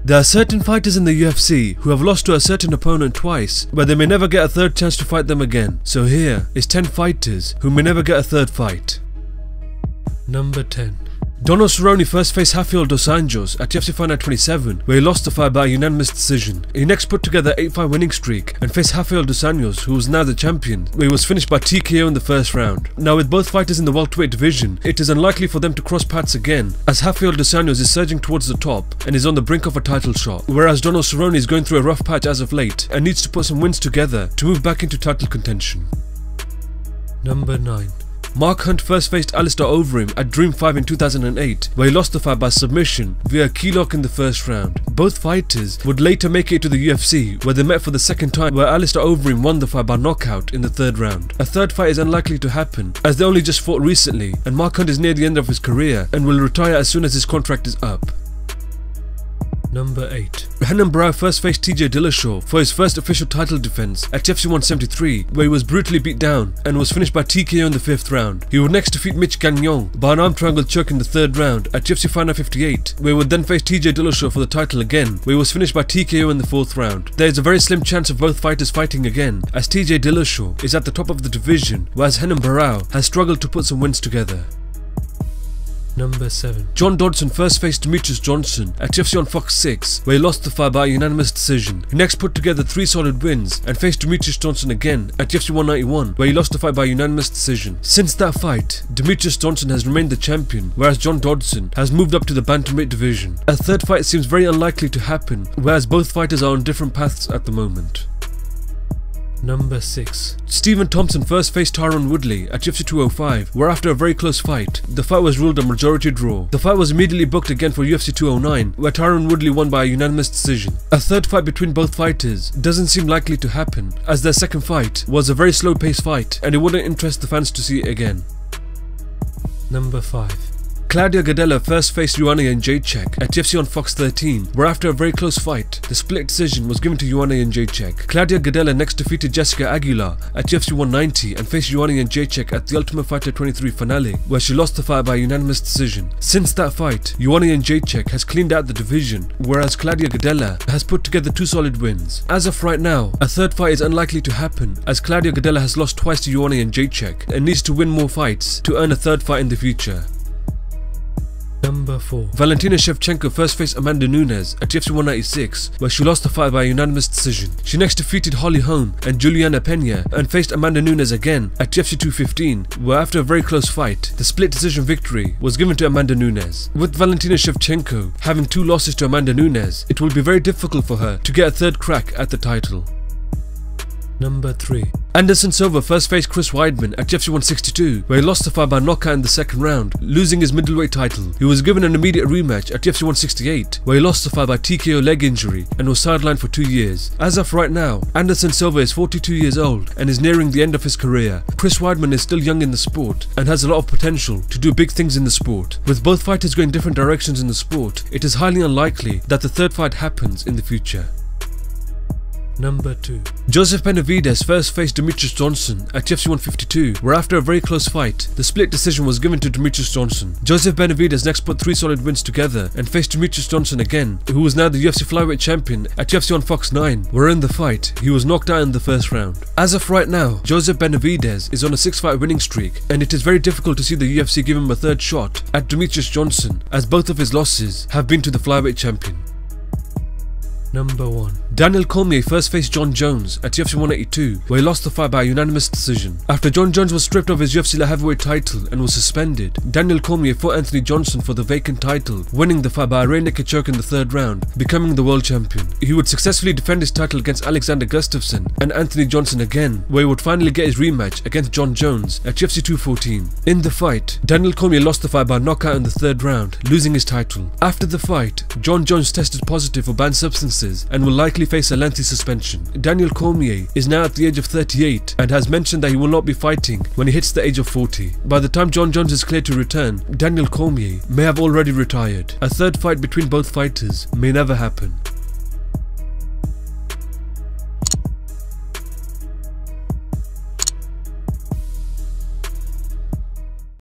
There are certain fighters in the UFC who have lost to a certain opponent twice, but they may never get a third chance to fight them again. So here is 10 fighters who may never get a third fight. Number 10. Donald Cerrone first faced Rafael dos Anjos at UFC Fight Night 27, where he lost the fight by a unanimous decision. He next put together an 8-fight winning streak and faced Rafael dos Anjos, who was now the champion, where he was finished by TKO in the first round. Now, with both fighters in the welterweight division, it is unlikely for them to cross paths again, as Rafael dos Anjos is surging towards the top and is on the brink of a title shot, whereas Donald Cerrone is going through a rough patch as of late and needs to put some wins together to move back into title contention. Number 9. Mark Hunt first faced Alistair Overeem at Dream 5 in 2008, where he lost the fight by submission via a key lock in the first round. Both fighters would later make it to the UFC, where they met for the second time, where Alistair Overeem won the fight by knockout in the third round. A third fight is unlikely to happen, as they only just fought recently, and Mark Hunt is near the end of his career and will retire as soon as his contract is up. Number 8. Helen Brown first faced TJ Dillashaw for his first official title defense at UFC 173, where he was brutally beat down and was finished by TKO in the 5th round. He would next defeat Mitch Gagnon by an arm triangle choke in the 3rd round at UFC Fight Night 58, where he would then face TJ Dillashaw for the title again, where he was finished by TKO in the 4th round. There is a very slim chance of both fighters fighting again, as TJ Dillashaw is at the top of the division, whereas Helen Brown has struggled to put some wins together. Number 7. John Dodson first faced Demetrius Johnson at UFC on Fox 6, where he lost the fight by a unanimous decision. He next put together 3 solid wins and faced Demetrius Johnson again at UFC 191, where he lost the fight by a unanimous decision. Since that fight, Demetrius Johnson has remained the champion, whereas John Dodson has moved up to the bantamweight division. A third fight seems very unlikely to happen, whereas both fighters are on different paths at the moment. Number 6. Stephen Thompson first faced Tyron Woodley at UFC 205, where after a very close fight, the fight was ruled a majority draw. The fight was immediately booked again for UFC 209, where Tyron Woodley won by a unanimous decision. A third fight between both fighters doesn't seem likely to happen, as their second fight was a very slow-paced fight and it wouldn't interest the fans to see it again. Number 5. Clady Agudelo first faced Joanna Jędrzejczyk at UFC on Fox 13, where after a very close fight, the split decision was given to Joanna Jędrzejczyk. Clady Agudelo next defeated Jessica Aguilar at UFC 190 and faced Joanna Jędrzejczyk at the Ultimate Fighter 23 finale, where she lost the fight by unanimous decision. Since that fight, Joanna Jędrzejczyk has cleaned out the division, whereas Clady Agudelo has put together 2 solid wins. As of right now, a third fight is unlikely to happen, as Clady Agudelo has lost twice to Joanna Jędrzejczyk and needs to win more fights to earn a third fight in the future. Number 4. Valentina Shevchenko first faced Amanda Nunes at UFC 196, where she lost the fight by a unanimous decision. She next defeated Holly Holm and Juliana Pena and faced Amanda Nunes again at UFC 215, where after a very close fight, the split decision victory was given to Amanda Nunes. With Valentina Shevchenko having 2 losses to Amanda Nunes, it will be very difficult for her to get a third crack at the title. Number 3. Anderson Silva first faced Chris Weidman at UFC 162, where he lost the fight by knockout in the 2nd round, losing his middleweight title. He was given an immediate rematch at UFC 168, where he lost the fight by TKO leg injury and was sidelined for 2 years. As of right now, Anderson Silva is 42 years old and is nearing the end of his career. Chris Weidman is still young in the sport and has a lot of potential to do big things in the sport. With both fighters going different directions in the sport, it is highly unlikely that the third fight happens in the future. Number 2. Joseph Benavidez first faced Demetrius Johnson at UFC 152, where after a very close fight, the split decision was given to Demetrius Johnson. Joseph Benavidez next put 3 solid wins together and faced Demetrius Johnson again, who was now the UFC flyweight champion at UFC on Fox 9, where in the fight, he was knocked out in the 1st round. As of right now, Joseph Benavidez is on a 6-fight winning streak, and it is very difficult to see the UFC give him a third shot at Demetrius Johnson, as both of his losses have been to the flyweight champion. Number 1. Daniel Cormier first faced John Jones at UFC 182, where he lost the fight by a unanimous decision. After John Jones was stripped of his UFC light heavyweight title and was suspended, Daniel Cormier fought Anthony Johnson for the vacant title, winning the fight by a rear naked choke in the 3rd round, becoming the world champion. He would successfully defend his title against Alexander Gustafsson and Anthony Johnson again, where he would finally get his rematch against John Jones at UFC 214. In the fight, Daniel Cormier lost the fight by knockout in the 3rd round, losing his title. After the fight, John Jones tested positive for banned substances and will likely face a lengthy suspension. Daniel Cormier is now at the age of 38 and has mentioned that he will not be fighting when he hits the age of 40. By the time John Jones is cleared to return, Daniel Cormier may have already retired. A third fight between both fighters may never happen.